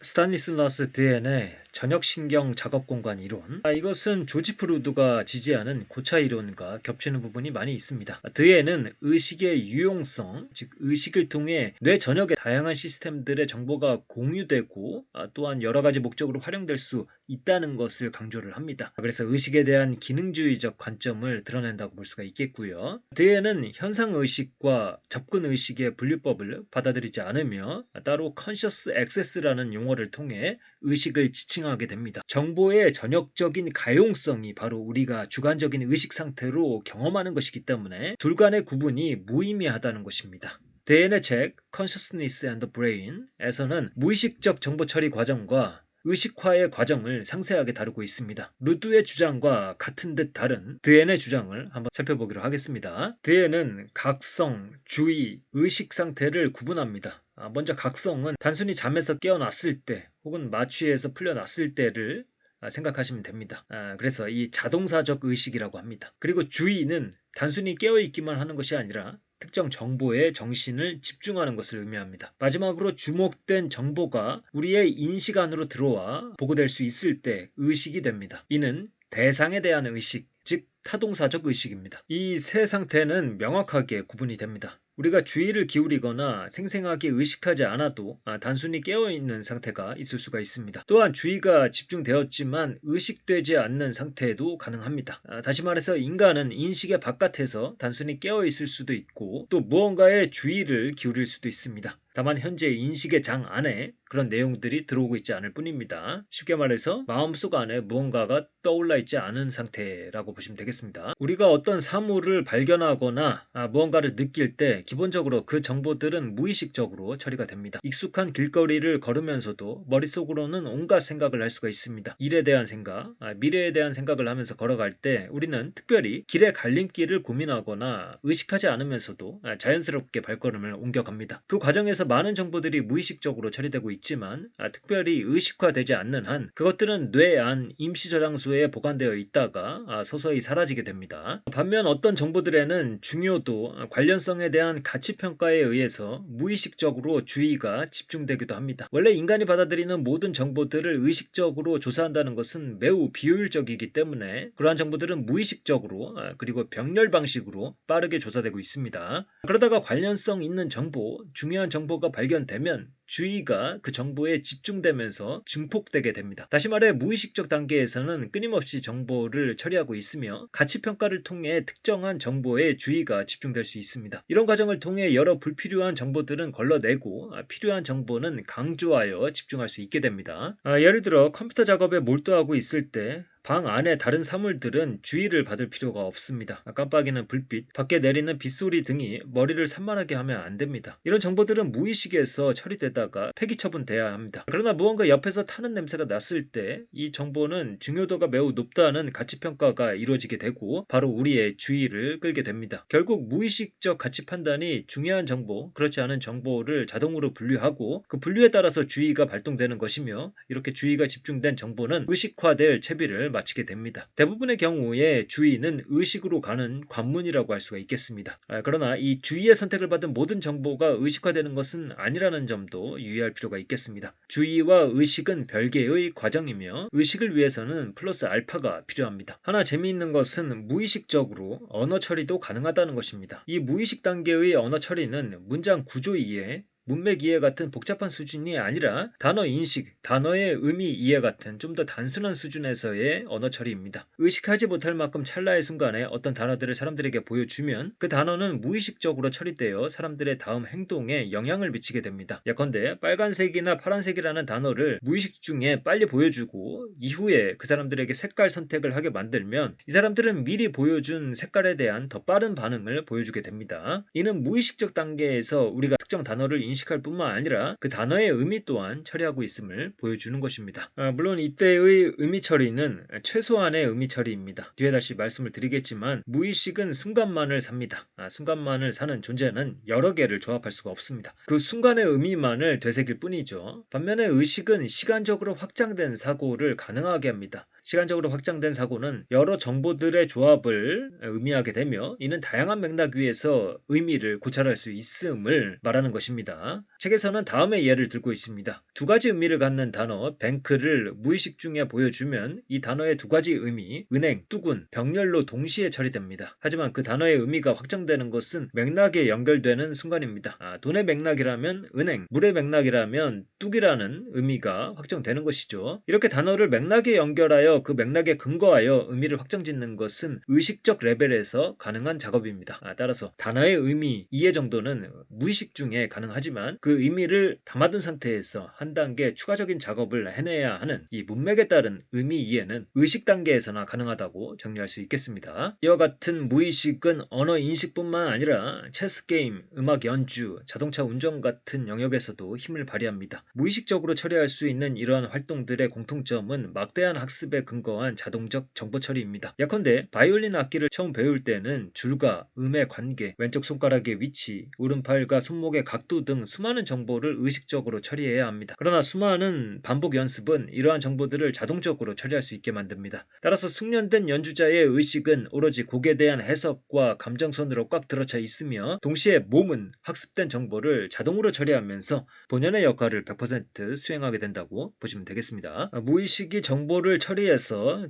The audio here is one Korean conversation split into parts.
스타니슬라스 드헨의 저녁신경 작업공간 이론. 이것은 조지 프루드가 지지하는 고차 이론과 겹치는 부분이 많이 있습니다. 드헨은 의식의 유용성, 즉 의식을 통해 뇌 전역의 다양한 시스템들의 정보가 공유되고 또한 여러 가지 목적으로 활용될 수 있다는 것을 강조를 합니다. 그래서 의식에 대한 기능주의적 관점을 드러낸다고 볼 수가 있겠고요. 드헨은 현상의식과 접근의식의 분류법을 받아들이지 않으며 따로 컨셔스 액세스라는 용어를 통해 의식을 지칭하게 됩니다. 정보의 전역적인 가용성이 바로 우리가 주관적인 의식 상태로 경험하는 것이기 때문에 둘 간의 구분이 무의미하다는 것입니다. 데엔의 책 Consciousness and the Brain에서는 무의식적 정보 처리 과정과 의식화의 과정을 상세하게 다루고 있습니다. 루드의 주장과 같은 듯 다른 드헨의 주장을 한번 살펴보기로 하겠습니다. 드헨은 각성, 주의, 의식 상태를 구분합니다. 먼저 각성은 단순히 잠에서 깨어났을 때 혹은 마취에서 풀려났을 때를 생각하시면 됩니다. 그래서 이 자동사적 의식이라고 합니다. 그리고 주의는 단순히 깨어있기만 하는 것이 아니라 특정 정보에 정신을 집중하는 것을 의미합니다. 마지막으로 주목된 정보가 우리의 인식 안으로 들어와 보고될 수 있을 때 의식이 됩니다. 이는 대상에 대한 의식, 즉 타동사적 의식입니다. 이 세 상태는 명확하게 구분이 됩니다. 우리가 주의를 기울이거나 생생하게 의식하지 않아도 단순히 깨어있는 상태가 있을 수가 있습니다. 또한 주의가 집중되었지만 의식되지 않는 상태도 가능합니다. 다시 말해서 인간은 인식의 바깥에서 단순히 깨어있을 수도 있고 또 무언가에 주의를 기울일 수도 있습니다. 다만 현재 인식의 장 안에 그런 내용들이 들어오고 있지 않을 뿐입니다. 쉽게 말해서 마음속 안에 무언가가 떠올라 있지 않은 상태라고 보시면 되겠습니다. 우리가 어떤 사물을 발견하거나 무언가를 느낄 때 기본적으로 그 정보들은 무의식적으로 처리가 됩니다. 익숙한 길거리를 걸으면서도 머릿속으로는 온갖 생각을 할 수가 있습니다. 일에 대한 생각, 미래에 대한 생각을 하면서 걸어갈 때 우리는 특별히 길의 갈림길을 고민하거나 의식하지 않으면서도 자연스럽게 발걸음을 옮겨갑니다. 그 과정에서 많은 정보들이 무의식적으로 처리되고 있지만 특별히 의식화되지 않는 한 그것들은 뇌 안 임시 저장소에 보관되어 있다가 서서히 사라지게 됩니다. 반면 어떤 정보들에는 중요도, 관련성에 대한 가치평가에 의해서 무의식적으로 주의가 집중되기도 합니다. 원래 인간이 받아들이는 모든 정보들을 의식적으로 조사한다는 것은 매우 비효율적이기 때문에 그러한 정보들은 무의식적으로 그리고 병렬 방식으로 빠르게 조사되고 있습니다. 그러다가 관련성 있는 정보, 중요한 정보가 발견되면 주의가 그 정보에 집중되면서 증폭되게 됩니다. 다시 말해 무의식적 단계에서는 끊임없이 정보를 처리하고 있으며 가치평가를 통해 특정한 정보에 주의가 집중될 수 있습니다. 이런 과정을 통해 여러 불필요한 정보들은 걸러내고 필요한 정보는 강조하여 집중할 수 있게 됩니다. 예를 들어 컴퓨터 작업에 몰두하고 있을 때 방 안에 다른 사물들은 주의를 받을 필요가 없습니다. 깜빡이는 불빛, 밖에 내리는 빗소리 등이 머리를 산만하게 하면 안 됩니다. 이런 정보들은 무의식에서 처리되다가 폐기 처분돼야 합니다. 그러나 무언가 옆에서 타는 냄새가 났을 때 이 정보는 중요도가 매우 높다는 가치평가가 이루어지게 되고 바로 우리의 주의를 끌게 됩니다. 결국 무의식적 가치 판단이 중요한 정보, 그렇지 않은 정보를 자동으로 분류하고 그 분류에 따라서 주의가 발동되는 것이며 이렇게 주의가 집중된 정보는 의식화될 채비를 마치게 됩니다. 대부분의 경우에 주의는 의식으로 가는 관문이라고 할 수가 있겠습니다. 그러나 이 주의의 선택을 받은 모든 정보가 의식화되는 것은 아니라는 점도 유의할 필요가 있겠습니다. 주의와 의식은 별개의 과정이며 의식을 위해서는 플러스 알파가 필요합니다. 하나 재미있는 것은 무의식적으로 언어 처리도 가능하다는 것입니다. 이 무의식 단계의 언어 처리는 문장 구조 이해, 문맥 이해 같은 복잡한 수준이 아니라 단어 인식, 단어의 의미 이해 같은 좀 더 단순한 수준에서의 언어 처리입니다. 의식하지 못할 만큼 찰나의 순간에 어떤 단어들을 사람들에게 보여주면 그 단어는 무의식적으로 처리되어 사람들의 다음 행동에 영향을 미치게 됩니다. 예컨대 빨간색이나 파란색이라는 단어를 무의식 중에 빨리 보여주고 이후에 그 사람들에게 색깔 선택을 하게 만들면 이 사람들은 미리 보여준 색깔에 대한 더 빠른 반응을 보여주게 됩니다. 이는 무의식적 단계에서 우리가 특정 단어를 인식할 뿐만 아니라 그 단어의 의미 또한 처리하고 있음을 보여주는 것입니다. 물론 이때의 의미 처리는 최소한의 의미 처리입니다. 뒤에 다시 말씀을 드리겠지만 무의식은 순간만을 삽니다. 순간만을 사는 존재는 여러 개를 조합할 수가 없습니다. 그 순간의 의미만을 되새길 뿐이죠. 반면에 의식은 시간적으로 확장된 사고를 가능하게 합니다. 시간적으로 확장된 사고는 여러 정보들의 조합을 의미하게 되며 이는 다양한 맥락 위에서 의미를 고찰할 수 있음을 말하는 것입니다. 책에서는 다음의 예를 들고 있습니다. 두 가지 의미를 갖는 단어 뱅크를 무의식 중에 보여주면 이 단어의 두 가지 의미 은행, 뚜군, 병렬로 동시에 처리됩니다. 하지만 그 단어의 의미가 확정되는 것은 맥락에 연결되는 순간입니다. 돈의 맥락이라면 은행, 물의 맥락이라면 뚝이라는 의미가 확정되는 것이죠. 이렇게 단어를 맥락에 연결하여 그 맥락에 근거하여 의미를 확정짓는 것은 의식적 레벨에서 가능한 작업입니다. 따라서 단어의 의미 이해 정도는 무의식 중에 가능하지만 그 의미를 담아둔 상태에서 한 단계 추가적인 작업을 해내야 하는 이 문맥에 따른 의미 이해는 의식 단계에서나 가능하다고 정리할 수 있겠습니다. 이와 같은 무의식은 언어 인식뿐만 아니라 체스 게임, 음악 연주, 자동차 운전 같은 영역에서도 힘을 발휘합니다. 무의식적으로 처리할 수 있는 이러한 활동들의 공통점은 막대한 학습에 근거한 자동적 정보 처리입니다. 예컨대 바이올린 악기를 처음 배울 때는 줄과 음의 관계, 왼쪽 손가락의 위치, 오른팔과 손목의 각도 등 수많은 정보를 의식적으로 처리해야 합니다. 그러나 수많은 반복 연습은 이러한 정보들을 자동적으로 처리할 수 있게 만듭니다. 따라서 숙련된 연주자의 의식은 오로지 곡에 대한 해석과 감정선으로 꽉 들어차 있으며 동시에 몸은 학습된 정보를 자동으로 처리하면서 본연의 역할을 100% 수행하게 된다고 보시면 되겠습니다. 무의식이 정보를 처리해서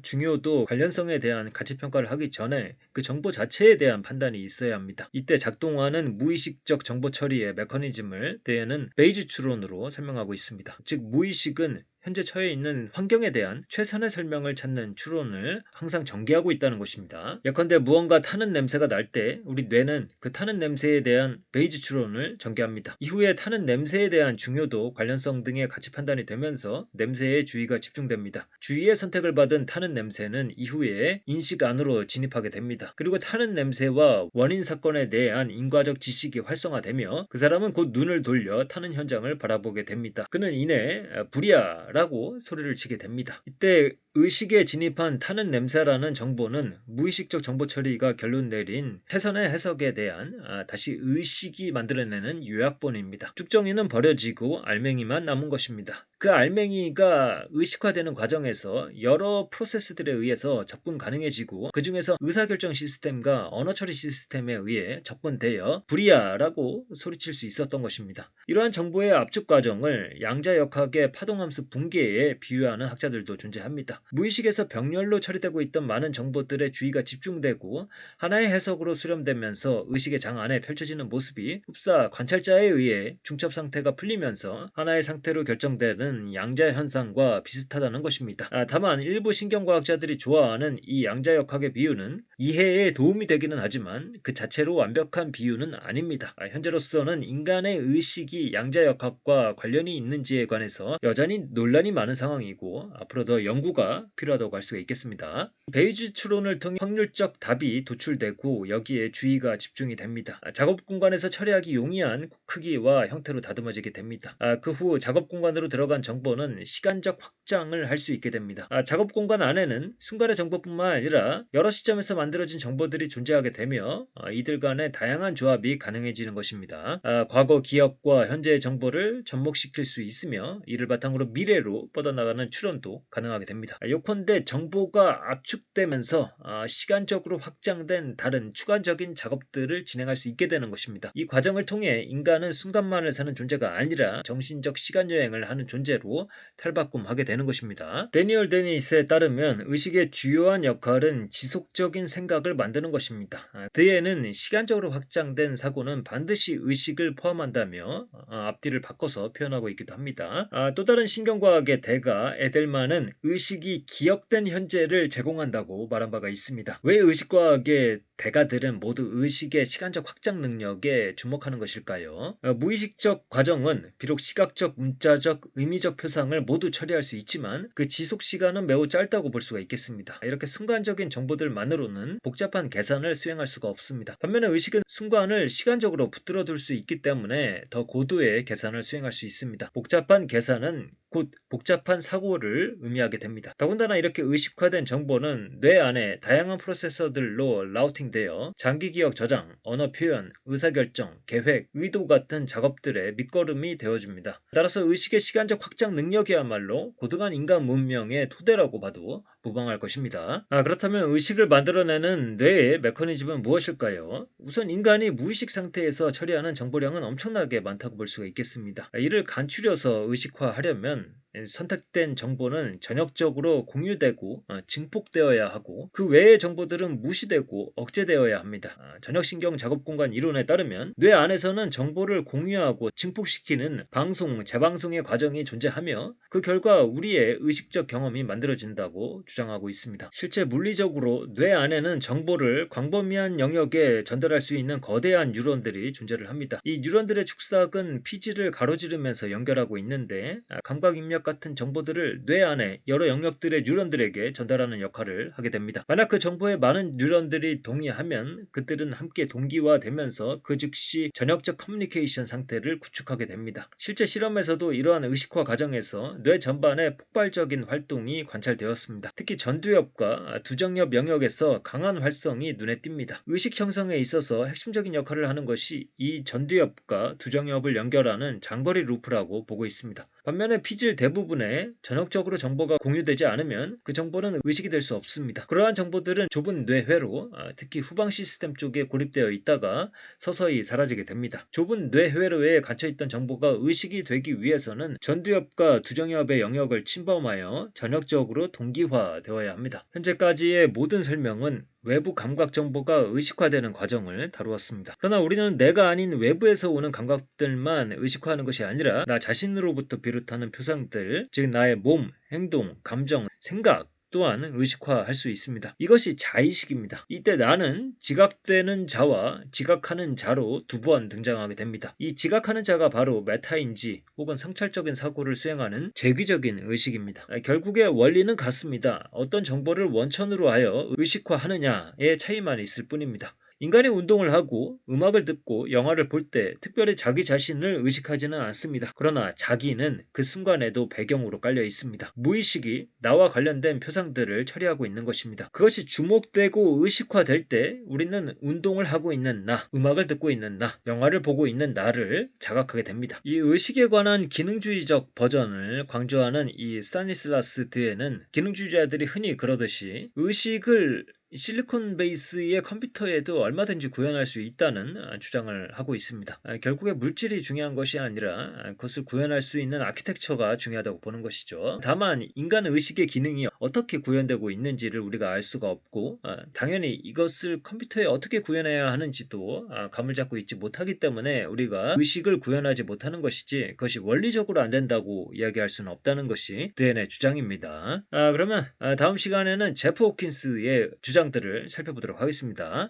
중요도, 관련성에 대한 가치평가를 하기 전에 그 정보 자체에 대한 판단이 있어야 합니다. 이때 작동하는 무의식적 정보 처리의 메커니즘을 대에는 베이지 추론으로 설명하고 있습니다. 즉 무의식은 현재 처해 있는 환경에 대한 최선의 설명을 찾는 추론을 항상 전개하고 있다는 것입니다. 예컨대 무언가 타는 냄새가 날 때 우리 뇌는 그 타는 냄새에 대한 베이지 추론을 전개합니다. 이후에 타는 냄새에 대한 중요도, 관련성 등의 가치 판단이 되면서 냄새에 주의가 집중됩니다. 주의의 선택을 받은 타는 냄새는 이후에 인식 안으로 진입하게 됩니다. 그리고 타는 냄새와 원인 사건에 대한 인과적 지식이 활성화되며 그 사람은 곧 눈을 돌려 타는 현장을 바라보게 됩니다. 그는 이내 불이야 라고 소리를 치게 됩니다. 이때 의식에 진입한 타는 냄새라는 정보는 무의식적 정보 처리가 결론 내린 최선의 해석에 대한 다시 의식이 만들어내는 요약본입니다. 쭉정이는 버려지고 알맹이만 남은 것입니다. 그 알맹이가 의식화되는 과정에서 여러 프로세스들에 의해서 접근 가능해지고 그 중에서 의사결정 시스템과 언어 처리 시스템에 의해 접근되어 불이야라고 소리칠 수 있었던 것입니다. 이러한 정보의 압축 과정을 양자역학의 파동함수 붕괴에 비유하는 학자들도 존재합니다. 무의식에서 병렬로 처리되고 있던 많은 정보들의 주의가 집중되고 하나의 해석으로 수렴되면서 의식의 장 안에 펼쳐지는 모습이 흡사 관찰자에 의해 중첩 상태가 풀리면서 하나의 상태로 결정되는 양자 현상과 비슷하다는 것입니다. 다만 일부 신경과학자들이 좋아하는 이 양자역학의 비유는 이해에 도움이 되기는 하지만 그 자체로 완벽한 비유는 아닙니다. 현재로서는 인간의 의식이 양자역학과 관련이 있는지에 관해서 여전히 논란이 많은 상황이고 앞으로 더 연구가 필요하다고 할 수가 있겠습니다. 베이지 추론을 통해 확률적 답이 도출되고 여기에 주의가 집중이 됩니다. 작업 공간에서 처리하기 용이한 크기와 형태로 다듬어지게 됩니다. 그 후 작업 공간으로 들어간 정보는 시간적 확장을 할 수 있게 됩니다. 작업 공간 안에는 순간의 정보뿐만 아니라 여러 시점에서 만들어진 정보들이 존재하게 되며 이들 간의 다양한 조합이 가능해지는 것입니다. 과거 기억과 현재의 정보를 접목시킬 수 있으며 이를 바탕으로 미래로 뻗어나가는 추론도 가능하게 됩니다. 요컨대 정보가 압축되면서 시간적으로 확장된 다른 추가적인 작업들을 진행할 수 있게 되는 것입니다. 이 과정을 통해 인간은 순간만을 사는 존재가 아니라 정신적 시간여행을 하는 존재로 탈바꿈하게 되는 것입니다. 데니얼 데니스에 따르면 의식의 주요한 역할은 지속적인 생각을 만드는 것입니다. 그에는 시간적으로 확장된 사고는 반드시 의식을 포함한다며 앞뒤를 바꿔서 표현하고 있기도 합니다. 또 다른 신경과학의 대가 에델만은 의식이 기억된 현재를 제공한다고 말한 바가 있습니다. 왜 의식과학의 대가들은 모두 의식의 시간적 확장 능력에 주목하는 것일까요? 무의식적 과정은 비록 시각적, 문자적, 의미적 표상을 모두 처리할 수 있지만 그 지속 시간은 매우 짧다고 볼 수가 있겠습니다. 이렇게 순간적인 정보들만으로는 경우는 복잡한 계산을 수행할 수가 없습니다. 반면에 의식은 순간을 시간적으로 붙들어 둘 수 있기 때문에 더 고도의 계산을 수행할 수 있습니다. 복잡한 계산은 곧 복잡한 사고를 의미하게 됩니다. 더군다나 이렇게 의식화된 정보는 뇌 안에 다양한 프로세서들로 라우팅되어 장기 기억 저장, 언어 표현, 의사결정, 계획, 의도 같은 작업들의 밑거름이 되어줍니다. 따라서 의식의 시간적 확장 능력이야말로 고등한 인간 문명의 토대라고 봐도 무방할 것입니다. 그렇다면 의식을 만들어내는 뇌의 메커니즘은 무엇일까요? 우선 인간이 무의식 상태에서 처리하는 정보량은 엄청나게 많다고 볼 수가 있겠습니다. 이를 간추려서 의식화하려면 선택된 정보는 전역적으로 공유되고 증폭되어야 하고 그 외의 정보들은 무시되고 억제되어야 합니다. 전역신경 작업공간 이론에 따르면 뇌 안에서는 정보를 공유하고 증폭시키는 방송, 재방송의 과정이 존재하며 그 결과 우리의 의식적 경험이 만들어진다고 주장하고 있습니다. 실제 물리적으로 뇌 안에는 정보를 광범위한 영역에 전달할 수 있는 거대한 뉴런들이 존재를 합니다. 이 뉴런들의 축삭은 피지를 가로지르면서 연결하고 있는데 감각입력 같은 정보들을 뇌 안에 여러 영역들의 뉴런들에게 전달하는 역할을 하게 됩니다. 만약 그 정보에 많은 뉴런들이 동의하면 그들은 함께 동기화되면서 그 즉시 전역적 커뮤니케이션 상태를 구축하게 됩니다. 실제 실험에서도 이러한 의식화 과정에서 뇌 전반의 폭발적인 활동이 관찰되었습니다. 특히 전두엽과 두정엽 영역에서 강한 활성이 눈에 띕니다. 의식 형성에 있어서 핵심적인 역할을 하는 것이 이 전두엽과 두정엽을 연결하는 장거리 루프라고 보고 있습니다. 반면에 피질 대부분에 전역적으로 정보가 공유되지 않으면 그 정보는 의식이 될 수 없습니다. 그러한 정보들은 좁은 뇌회로 특히 후방 시스템 쪽에 고립되어 있다가 서서히 사라지게 됩니다. 좁은 뇌회로에 갇혀있던 정보가 의식이 되기 위해서는 전두엽과 두정엽의 영역을 침범하여 전역적으로 동기화되어야 합니다. 현재까지의 모든 설명은 외부 감각 정보가 의식화되는 과정을 다루었습니다. 그러나 우리는 내가 아닌 외부에서 오는 감각들만 의식화하는 것이 아니라 나 자신으로부터 비롯하는 표상들, 즉 나의 몸, 행동, 감정, 생각 또한 의식화할 수 있습니다. 이것이 자의식입니다. 이때 나는 지각되는 자와 지각하는 자로 두 번 등장하게 됩니다. 이 지각하는 자가 바로 메타인지 혹은 성찰적인 사고를 수행하는 재귀적인 의식입니다. 결국에 원리는 같습니다. 어떤 정보를 원천으로 하여 의식화하느냐의 차이만 있을 뿐입니다. 인간이 운동을 하고 음악을 듣고 영화를 볼 때 특별히 자기 자신을 의식하지는 않습니다. 그러나 자기는 그 순간에도 배경으로 깔려 있습니다. 무의식이 나와 관련된 표상들을 처리하고 있는 것입니다. 그것이 주목되고 의식화될 때 우리는 운동을 하고 있는 나, 음악을 듣고 있는 나, 영화를 보고 있는 나를 자각하게 됩니다. 이 의식에 관한 기능주의적 버전을 강조하는 이 스타니슬라스 드에는 기능주의자들이 흔히 그러듯이 의식을 실리콘 베이스의 컴퓨터에도 얼마든지 구현할 수 있다는 주장을 하고 있습니다. 결국에 물질이 중요한 것이 아니라 그것을 구현할 수 있는 아키텍처가 중요하다고 보는 것이죠. 다만 인간 의식의 기능이 어떻게 구현되고 있는지를 우리가 알 수가 없고 당연히 이것을 컴퓨터에 어떻게 구현해야 하는지도 감을 잡고 있지 못하기 때문에 우리가 의식을 구현하지 못하는 것이지 그것이 원리적으로 안 된다고 이야기할 수는 없다는 것이 드엔의 주장입니다. 그러면 다음 시간에는 제프 호킨스의 주장들을 살펴보도록 하겠습니다.